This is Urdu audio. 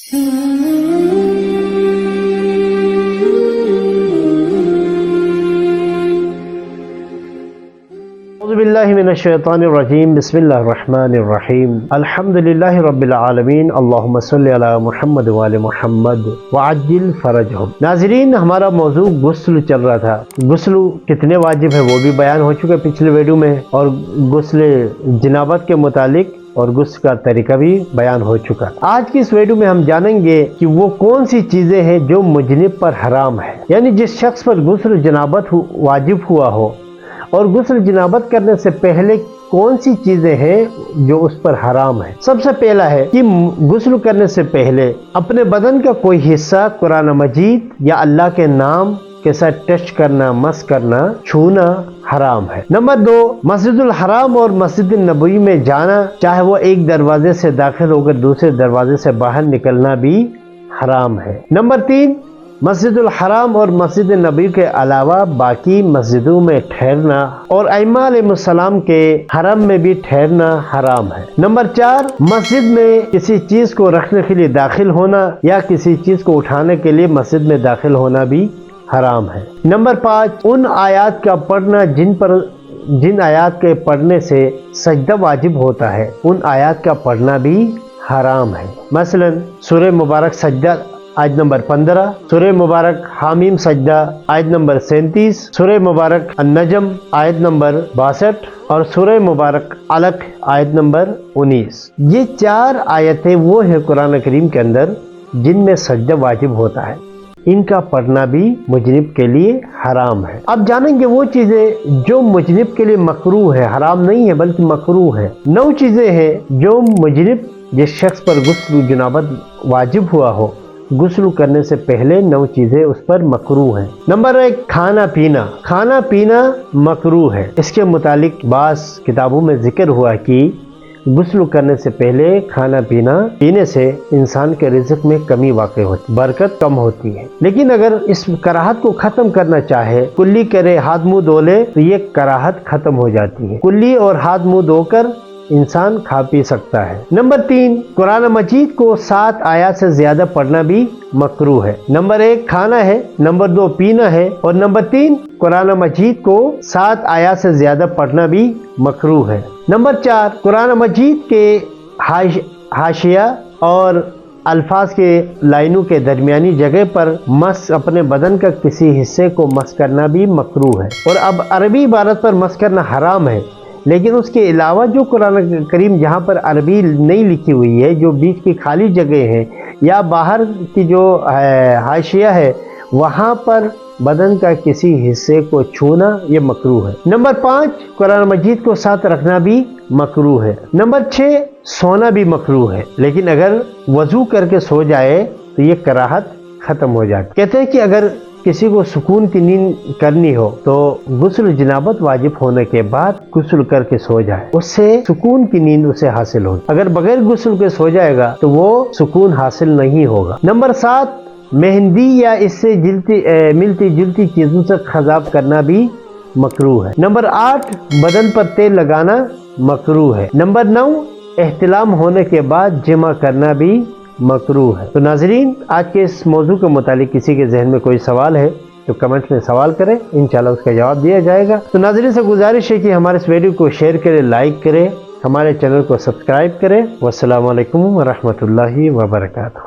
باللہ من الشیطان الرجیم بسم اللہ الرحمن الرحیم الحمدللہ رب العالمین اللہم صلی علی محمد وآل محمد وعجل فرجہم۔ ناظرین، ہمارا موضوع غسل چل رہا تھا۔ غسل کتنے واجب ہے وہ بھی بیان ہو چکا پچھلے ویڈیو میں، اور غسل جنابت کے متعلق اور غسل کا طریقہ بھی بیان ہو چکا۔ آج کی اس ویڈیو میں ہم جانیں گے کہ وہ کون سی چیزیں ہیں جو مجنب پر حرام ہے، یعنی جس شخص پر غسل جنابت واجب ہوا ہو، اور غسل جنابت کرنے سے پہلے کون سی چیزیں ہیں جو اس پر حرام ہیں۔ سب سے پہلا ہے کہ غسل کرنے سے پہلے اپنے بدن کا کوئی حصہ قرآن مجید یا اللہ کے نام کے ساتھ ٹچ کرنا، مس کرنا، چھونا حرام ہے۔ نمبر 2، مسجد الحرام اور مسجد النبوی میں جانا، چاہے وہ ایک دروازے سے داخل ہو کر دوسرے دروازے سے باہر نکلنا بھی حرام ہے۔ نمبر 3، مسجد الحرام اور مسجد نبی کے علاوہ باقی مسجدوں میں ٹھہرنا اور ائمہ علیہ السلام کے حرم میں بھی ٹھہرنا حرام ہے۔ نمبر 4، مسجد میں کسی چیز کو رکھنے کے لیے داخل ہونا یا کسی چیز کو اٹھانے کے لیے مسجد میں داخل ہونا بھی حرام ہے۔ نمبر 5، ان آیات کا پڑھنا جن آیات کے پڑھنے سے سجدہ واجب ہوتا ہے، ان آیات کا پڑھنا بھی حرام ہے۔ مثلا سورہ مبارک سجدہ آیت نمبر 15، سورہ مبارک حامیم سجدہ آیت نمبر 37، سورہ مبارک النجم آیت نمبر 62 اور سورہ مبارک علق آیت نمبر 19۔ یہ 4 آیتیں وہ ہیں قرآن کریم کے اندر جن میں سجدہ واجب ہوتا ہے، ان کا پڑھنا بھی مجنب کے لیے حرام ہے۔ اب جانیں گے وہ چیزیں جو مجنب کے لیے مکروہ ہے، حرام نہیں ہے بلکہ مکروہ ہے۔ 9 چیزیں ہیں جو مجنب جس شخص پر غسل جنابت واجب ہوا ہو، غسل کرنے سے پہلے 9 چیزیں اس پر مکروہ ہیں۔ نمبر 1، کھانا پینا۔ کھانا پینا مکروہ ہے۔ اس کے متعلق بعض کتابوں میں ذکر ہوا کہ غسل کرنے سے پہلے کھانا پینے سے انسان کے رزق میں کمی واقع ہوتی، برکت کم ہوتی ہے۔ لیکن اگر اس کراہت کو ختم کرنا چاہے، کلی کرے ہاتھ منہ دھو لے، تو یہ کراہت ختم ہو جاتی ہے۔ کلی اور ہاتھ منہ دھو کر انسان کھا پی سکتا ہے۔ نمبر 3، قرآن مجید کو 7 آیات سے زیادہ پڑھنا بھی مکروہ ہے۔ نمبر 1 کھانا ہے، نمبر 2 پینا ہے، اور نمبر 3 قرآن مجید کو 7 آیات سے زیادہ پڑھنا بھی مکروہ ہے۔ نمبر 4، قرآن مجید کے حاشیہ اور الفاظ کے لائنوں کے درمیانی جگہ پر اپنے بدن کا کسی حصے کو مس کرنا بھی مکروہ ہے۔ اور اب عربی عبارت پر مس کرنا حرام ہے، لیکن اس کے علاوہ جو قرآن کریم جہاں پر عربی نہیں لکھی ہوئی ہے، جو بیچ کی خالی جگہ ہے یا باہر کی جو حاشیہ ہے، وہاں پر بدن کا کسی حصے کو چھونا یہ مکروہ ہے۔ نمبر 5، قرآن مجید کو ساتھ رکھنا بھی مکروہ ہے۔ نمبر 6، سونا بھی مکروہ ہے، لیکن اگر وضو کر کے سو جائے تو یہ کراہت ختم ہو جاتی۔ کہتے ہیں کہ اگر کسی کو سکون کی نیند کرنی ہو تو غسل جنابت واجب ہونے کے بعد غسل کر کے سو جائے، اس سے سکون کی نیند اسے حاصل ہوگی۔ اگر بغیر غسل کے سو جائے گا تو وہ سکون حاصل نہیں ہوگا۔ نمبر 7، مہندی یا اس سے ملتی جلتی چیزوں سے خضاب کرنا بھی مکروہ ہے۔ نمبر 8، بدن پر تیل لگانا مکروہ ہے۔ نمبر 9، احتلام ہونے کے بعد جمع کرنا بھی مکروہ ہے۔ تو ناظرین، آج کے اس موضوع کے متعلق کسی کے ذہن میں کوئی سوال ہے تو کمنٹ میں سوال کریں، انشاءاللہ اس کا جواب دیا جائے گا۔ تو ناظرین سے گزارش ہے کہ ہمارے اس ویڈیو کو شیئر کریں، لائک کریں، ہمارے چینل کو سبسکرائب کریں۔ والسلام علیکم ورحمۃ اللہ وبرکاتہ۔